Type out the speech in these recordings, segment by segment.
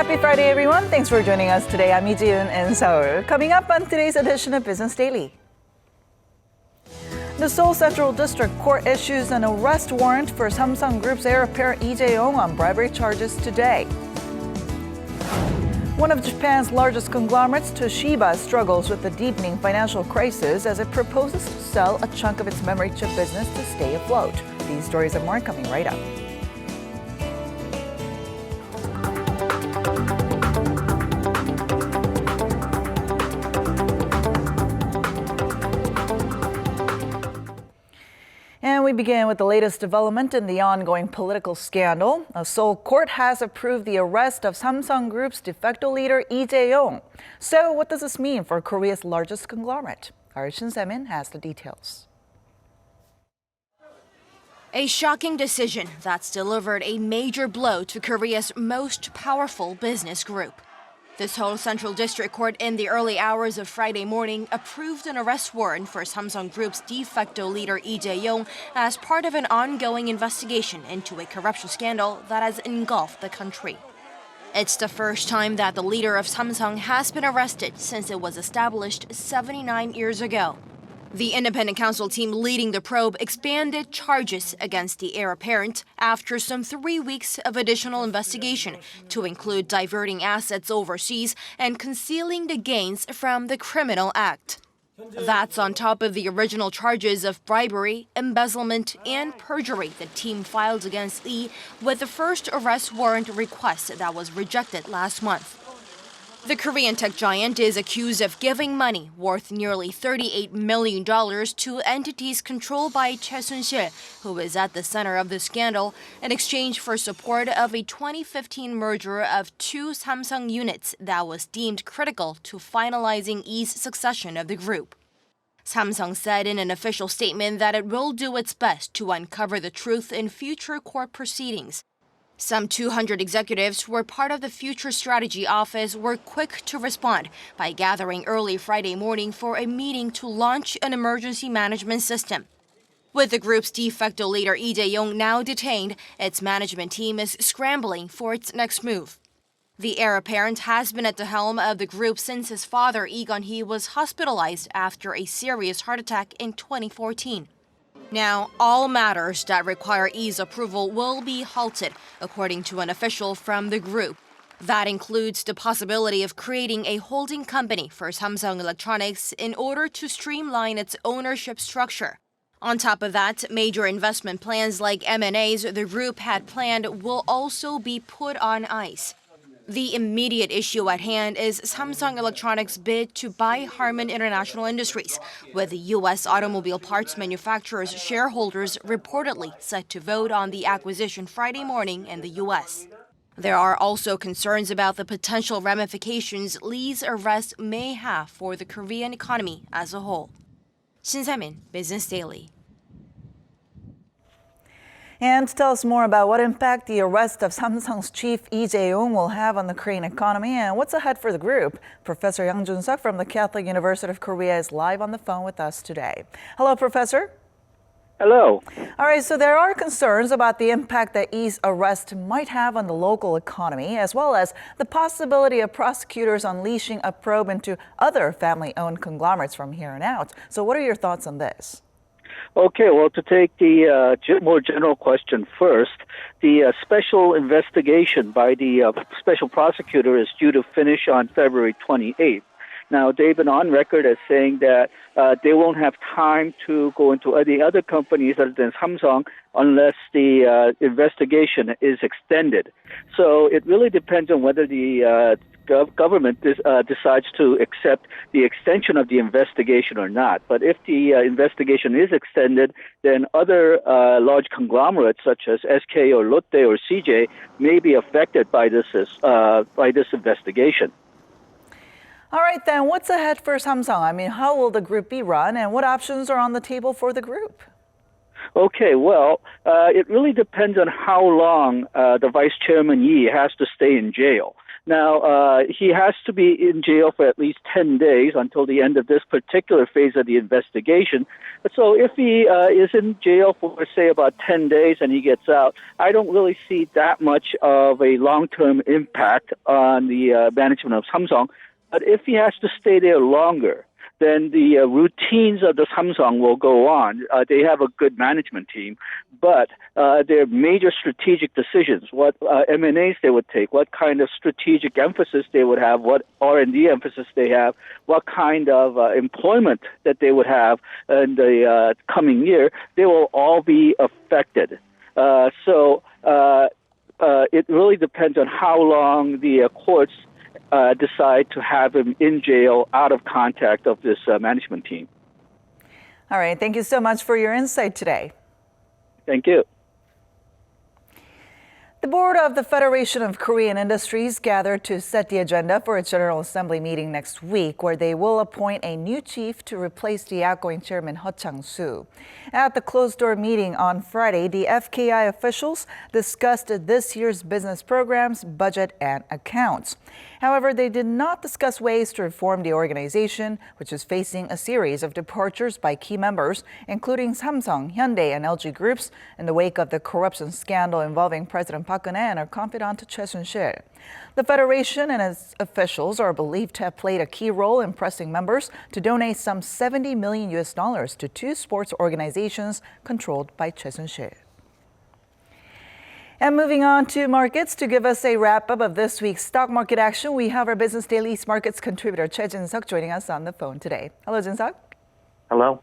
Happy Friday, everyone. Thanks for joining us today. I'm Lee Jae-yong in Seoul. Coming up on today's edition of Business Daily. The Seoul Central District Court issues an arrest warrant for 삼성그룹's heir apparent Lee Jae-yong on bribery charges today. One of Japan's largest conglomerates, Toshiba, struggles with the deepening financial crisis as it proposes to sell a chunk of its memory chip business to stay afloat. These stories and more coming right up. And we begin with the latest development in the ongoing political scandal. A Seoul court has approved the arrest of Samsunggroup's de facto leader Lee Jae-yong. So what does this mean for Korea's largest conglomerate? Our Shin Se-min has the details. A shocking decision that's delivered a major blow to Korea's most powerful business group. The Seoul Central District Court in the early hours of Friday morning approved an arrest warrant for Samsunggroup's de facto leader Lee Jae-yong as part of an ongoing investigation into a corruption scandal that has engulfed the country. It's the first time that the leader of Samsung has been arrested since it was established 79 years ago. The independent counsel team leading the probe expanded charges against the heir apparent after some 3 weeks of additional investigation to include diverting assets overseas and concealing the gains from the criminal act. That's on top of the original charges of bribery, embezzlement, and perjury the team filed against Lee with the first arrest warrant request that was rejected last month. The Korean tech giant is accused of giving money worth nearly $38 million to entities controlled by Choi Soon-sil, who is at the center of the scandal, in exchange for support of a 2015 merger of two Samsung units that was deemed critical to finalizing Lee's succession of the group. Samsung said in an official statement that it will do its best to uncover the truth in future court proceedings. Some 200 executives who were part of the Future Strategy Office were quick to respond by gathering early Friday morning for a meeting to launch an emergency management system. With the group's de facto leader Lee Jae-yong now detained, its management team is scrambling for its next move. The heir apparent has been at the helm of the group since his father, Lee Gun-hee, was hospitalized after a serious heart attack in 2014. Now, all matters that require Lee's approval will be halted, according to an official from the group. That includes the possibility of creating a holding company for Samsung Electronics in order to streamline its ownership structure. On top of that, major investment plans like M&As the group had planned will also be put on ice. The immediate issue at hand is Samsung Electronics' bid to buy Harman International Industries, with the U.S. automobile parts manufacturer's shareholders reportedly set to vote on the acquisition Friday morning in the U.S. There are also concerns about the potential ramifications Lee's arrest may have for the Korean economy as a whole. Shin Se-min, Business Daily. And to tell us more about what impact the arrest of Samsung's chief Lee Jae-yong will have on the Korean economy and what's ahead for the group, Professor Yang Jun-suk from the Catholic University of Korea is live on the phone with us today. Hello, Professor. Hello. All right, so there are concerns about the impact that Lee's arrest might have on the local economy, as well as the possibility of prosecutors unleashing a probe into other family-owned conglomerates from here on out. So what are your thoughts on this? Okay, well, to take the more general question first, the special investigation by the special prosecutor is due to finish on February 28th. Now, they've been on record as saying that they won't have time to go into any other companies other than Samsung unless the investigation is extended. So it really depends on whether the government decides to accept the extension of the investigation or not. But if the investigation is extended, then other large conglomerates such as SK or Lotte or CJ may be affected by this investigation. All right, then, what's ahead for Samsung? I mean, how will the group be run and what options are on the table for the group? Okay, well, it really depends on how long the Vice Chairman Yi has to stay in jail. Now, he has to be in jail for at least 10 days until the end of this particular phase of the investigation. So if he is in jail for, say, about 10 days and he gets out, I don't really see that much of a long-term impact on the management of Samsung. But if he has to stay there longer, then the routines of the Samsung will go on. They have a good management team, but their major strategic decisions, what M&As they would take, what kind of strategic emphasis they would have, what R&D emphasis they have, what kind of employment that they would have in the coming year, they will all be affected. So it really depends on how long the courts decide to have him in jail, out of contact of this management team. All right. Thank you so much for your insight today. Thank you. The board of the Federation of Korean Industries gathered to set the agenda for its General Assembly meeting next week, where they will appoint a new chief to replace the outgoing chairman Heo Chang-soo. At the closed-door meeting on Friday, the FKI officials discussed this year's business programs, budget, and accounts. However, they did not discuss ways to reform the organization, which is facing a series of departures by key members, including Samsung, Hyundai, and LG groups, in the wake of the corruption scandal involving President Park Geun-hye and her confidant Choi Soon-sil. The Federation and its officials are believed to have played a key role in pressing members to donate some $70 million to two sports organizations controlled by Choi Soon-sil. And moving on to markets, to give us a wrap-up of this week's stock market action, we have our Business Daily's markets contributor Choi Jin-seok joining us on the phone today. Hello, Jin-seok. Hello.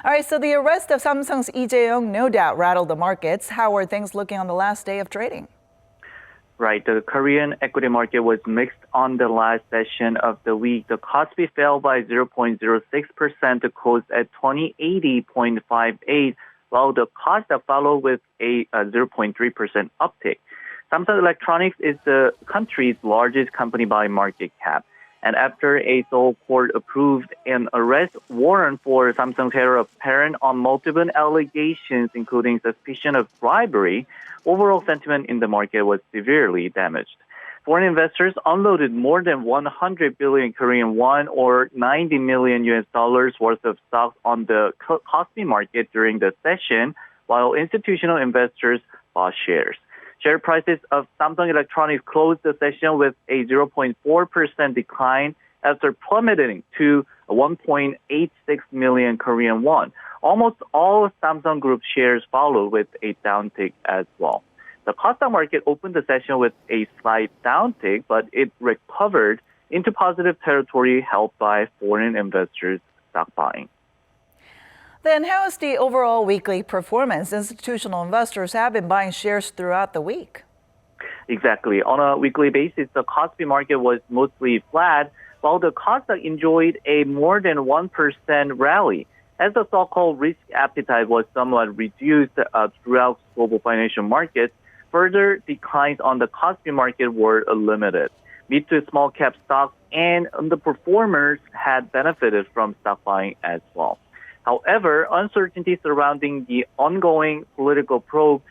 All right, so the arrest of Samsung's Lee Jae-yong no doubt rattled the markets. How are things looking on the last day of trading? Right. The Korean equity market was mixed on the last session of the week. The Kospi fell by 0.06% to close at 2080.58, while the Kosdaq followed with a 0.3% uptick. Samsung Electronics is the country's largest company by market cap. And after a Seoul court approved an arrest warrant for Samsung's heir apparent on multiple allegations, including suspicion of bribery, overall sentiment in the market was severely damaged. Foreign investors unloaded more than 100 billion Korean won or $90 million worth of stocks on the Kospi market during the session, while institutional investors bought shares. Share prices of Samsung Electronics closed the session with a 0.4% decline after plummeting to 1.86 million Korean won. Almost all Samsung Group shares followed with a downtick as well. The Kosdaq market opened the session with a slight downtick, but it recovered into positive territory helped by foreign investors' stock buying. Then how is the overall weekly performance? Institutional investors have been buying shares throughout the week. Exactly. On a weekly basis, the Kospi market was mostly flat, while the Kosdaq enjoyed a more than 1% rally, as the so-called risk appetite was somewhat reduced throughout global financial markets. Further declines on the Kospi market were limited. Mid to small cap stocks and underperformers had benefited from stock buying as well. However, uncertainty surrounding the ongoing political probe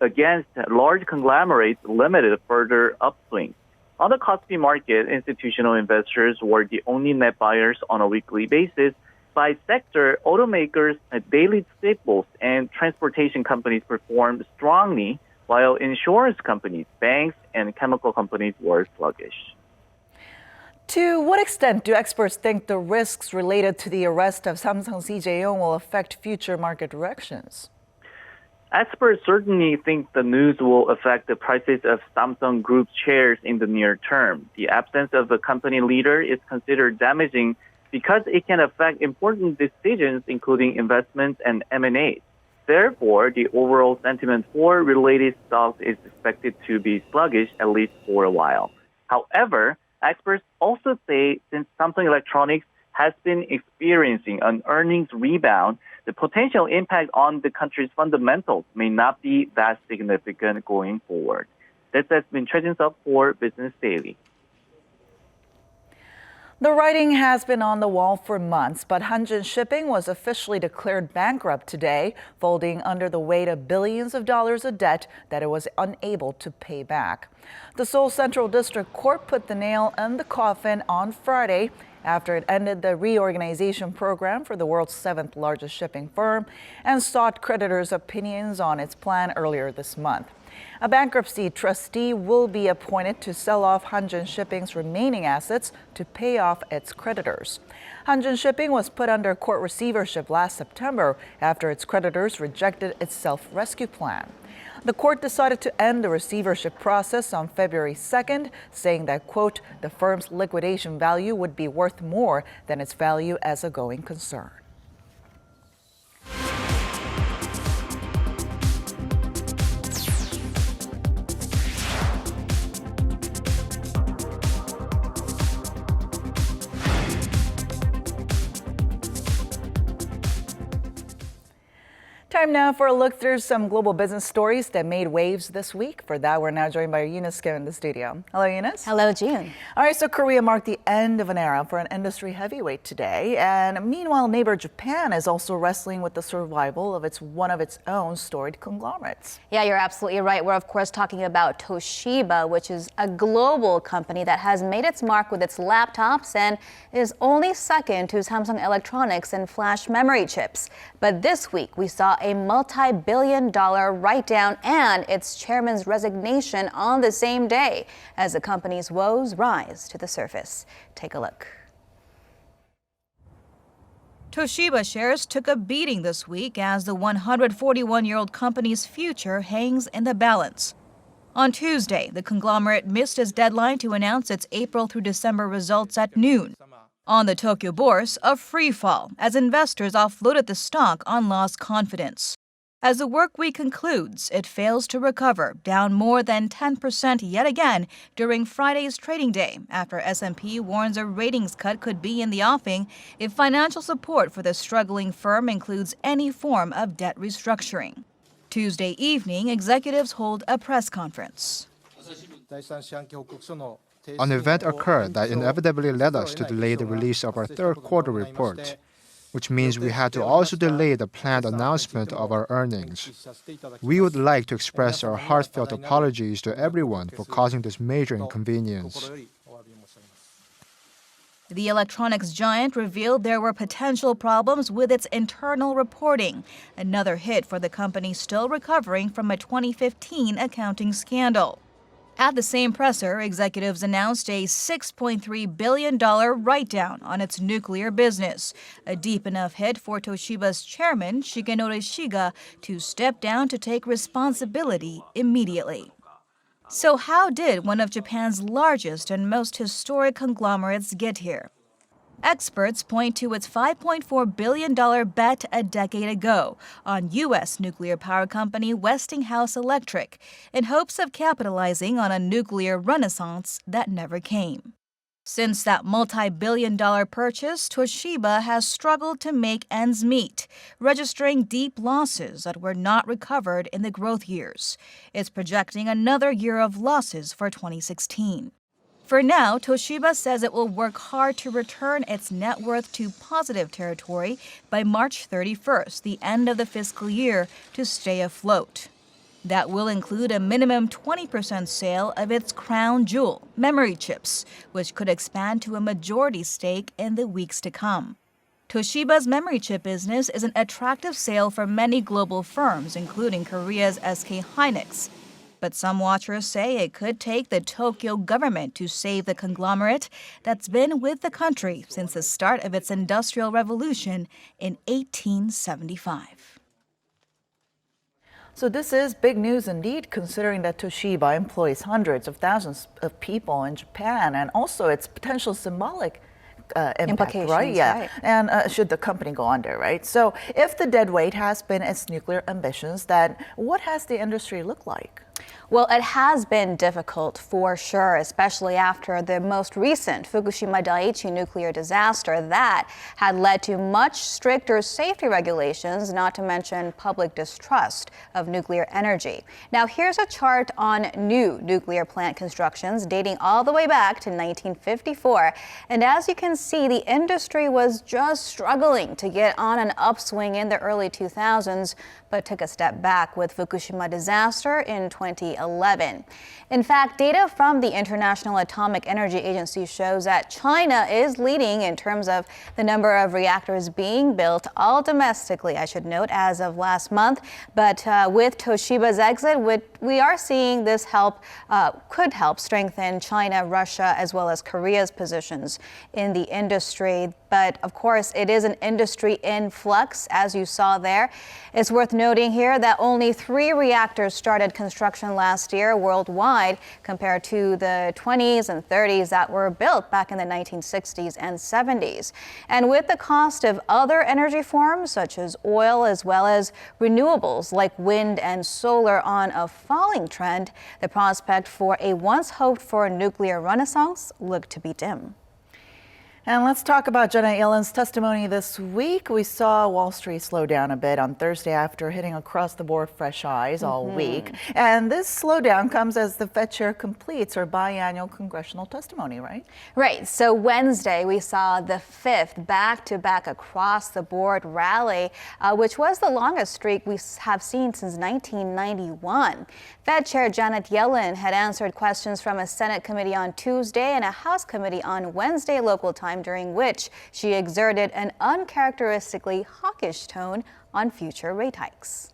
against large conglomerates limited further upswings. On the Kospi market, institutional investors were the only net buyers on a weekly basis. By sector, automakers, daily staples, and transportation companies performed strongly, while insurance companies, banks, and chemical companies were sluggish. To what extent do experts think the risks related to the arrest of Samsung's Lee Jae-yong will affect future market directions? Experts certainly think the news will affect the prices of Samsung Group shares in the near term. The absence of a company leader is considered damaging because it can affect important decisions, including investments and M&As. Therefore, the overall sentiment for related stocks is expected to be sluggish, at least for a while. However, experts also say since Samsung Electronics has been experiencing an earnings rebound, the potential impact on the country's fundamentals may not be that significant going forward. This has been Choi Jin-seok for Business Daily. The writing has been on the wall for months, but Hanjin Shipping was officially declared bankrupt today, folding under the weight of billions of dollars of debt that it was unable to pay back. The Seoul Central District Court put the nail in the coffin on Friday after it ended the reorganization program for the world's seventh largest shipping firm and sought creditors' opinions on its plan earlier this month. A bankruptcy trustee will be appointed to sell off Hanjin Shipping's remaining assets to pay off its creditors. Hanjin Shipping was put under court receivership last September after its creditors rejected its self-rescue plan. The court decided to end the receivership process on February 2nd, saying that, quote, the firm's liquidation value would be worth more than its value as a going concern. Time now for a look through some global business stories that made waves this week. For that, we're now joined by Eunice Kim in the studio. Hello, Eunice. Hello, June. All right, so Korea marked the end of an era for an industry heavyweight today. And meanwhile, neighbor Japan is also wrestling with the survival of one of its own storied conglomerates. Yeah, you're absolutely right. We're, of course, talking about Toshiba, which is a global company that has made its mark with its laptops and is only second to Samsung Electronics and flash memory chips. But this week, we saw a multi-billion-dollar write-down and its chairman's resignation on the same day as the company's woes rise to the surface. Take a look. Toshiba shares took a beating this week as the 141-year-old company's future hangs in the balance. On Tuesday, the conglomerate missed its deadline to announce its April through December results at noon. On the Tokyo bourse, a free fall as investors offloaded the stock on lost confidence. As the work week concludes, it fails to recover, down more than 10% yet again during Friday's trading day after S&P warns a ratings cut could be in the offing if financial support for the struggling firm includes any form of debt restructuring. Tuesday evening, executives hold a press conference. An event occurred that inevitably led us to delay the release of our third quarter report, which means we had to also delay the planned announcement of our earnings. We would like to express our heartfelt apologies to everyone for causing this major inconvenience. The electronics giant revealed there were potential problems with its internal reporting, another hit for the company still recovering from a 2015 accounting scandal. At the same presser, executives announced a $6.3 billion write-down on its nuclear business, a deep enough hit for Toshiba's chairman, Shigenori Shiga, to step down to take responsibility immediately. So how did one of Japan's largest and most historic conglomerates get here? Experts point to its $5.4 billion bet a decade ago on U.S. nuclear power company Westinghouse Electric in hopes of capitalizing on a nuclear renaissance that never came. Since that multi-billion-dollar purchase, Toshiba has struggled to make ends meet, registering deep losses that were not recovered in the growth years. It's projecting another year of losses for 2016. For now, Toshiba says it will work hard to return its net worth to positive territory by March 31st, the end of the fiscal year, to stay afloat. That will include a minimum 20% sale of its crown jewel, memory chips, which could expand to a majority stake in the weeks to come. Toshiba's memory chip business is an attractive sale for many global firms, including Korea's SK Hynix. But some watchers say it could take the Tokyo government to save the conglomerate that's been with the country since the start of its industrial revolution in 1875. So this is big news indeed, considering that Toshiba employs hundreds of thousands of people in Japan and also its potential symbolic impact, right? Yeah. Right. And should the company go under, right? So if the dead weight has been its nuclear ambitions, then what has the industry looked like? Well, it has been difficult for sure, especially after the most recent Fukushima Daiichi nuclear disaster that had led to much stricter safety regulations, not to mention public distrust of nuclear energy. Now, here's a chart on new nuclear plant constructions dating all the way back to 1954. And as you can see, the industry was just struggling to get on an upswing in the early 2000s, but took a step back with Fukushima disaster in 2011. In fact, data from the International Atomic Energy Agency shows that China is leading in terms of the number of reactors being built, all domestically, I should note, as of last month. But with Toshiba's exit, we are seeing this could help strengthen China, Russia, as well as Korea's positions in the industry. But of course, it is an industry in flux, as you saw there. It's worth noting here that only 3 reactors started construction last year worldwide, compared to the 20s and 30s that were built back in the 1960s and 70s. And with the cost of other energy forms, such as oil, as well as renewables like wind and solar on a falling trend, the prospect for a once hoped-for nuclear renaissance looked to be dim. And let's talk about Janet Yellen's testimony this week. We saw Wall Street slow down a bit on Thursday after hitting across-the-board fresh highs all week. And this slowdown comes as the Fed chair completes her biannual congressional testimony, right? Right. So Wednesday, we saw the 5th back-to-back across-the-board rally, which was the longest streak we have seen since 1991. Fed Chair Janet Yellen had answered questions from a Senate committee on Tuesday and a House committee on Wednesday local time, during which she exerted an uncharacteristically hawkish tone on future rate hikes.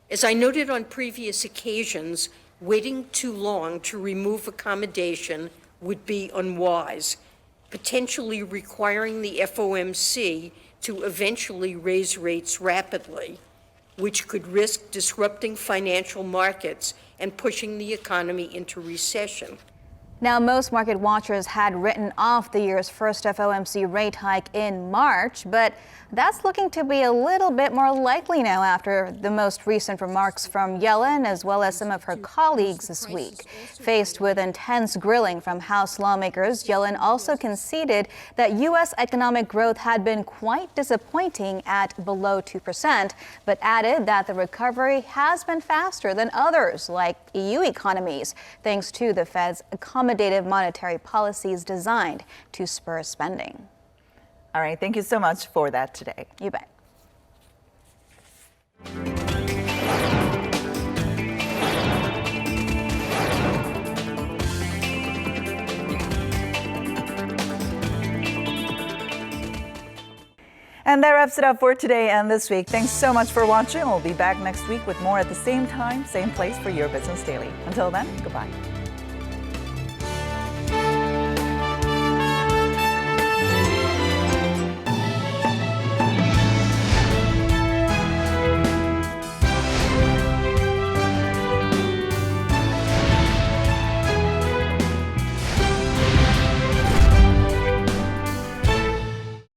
As I noted on previous occasions, waiting too long to remove accommodation would be unwise, potentially requiring the FOMC to eventually raise rates rapidly, which could risk disrupting financial markets and pushing the economy into recession. Now, most market watchers had written off the year's first FOMC rate hike in March, but that's looking to be a little bit more likely now after the most recent remarks from Yellen, as well as some of her colleagues this week. Faced with intense grilling from House lawmakers, Yellen also conceded that U.S. economic growth had been quite disappointing at below 2%, but added that the recovery has been faster than others, like EU economies, thanks to the Fed's accommodative monetary policies designed to spur spending. All right, thank you so much for that today. You bet. And that wraps it up for today and this week. Thanks so much for watching. We'll be back next week with more at the same time, same place for your Business Daily. Until then, goodbye.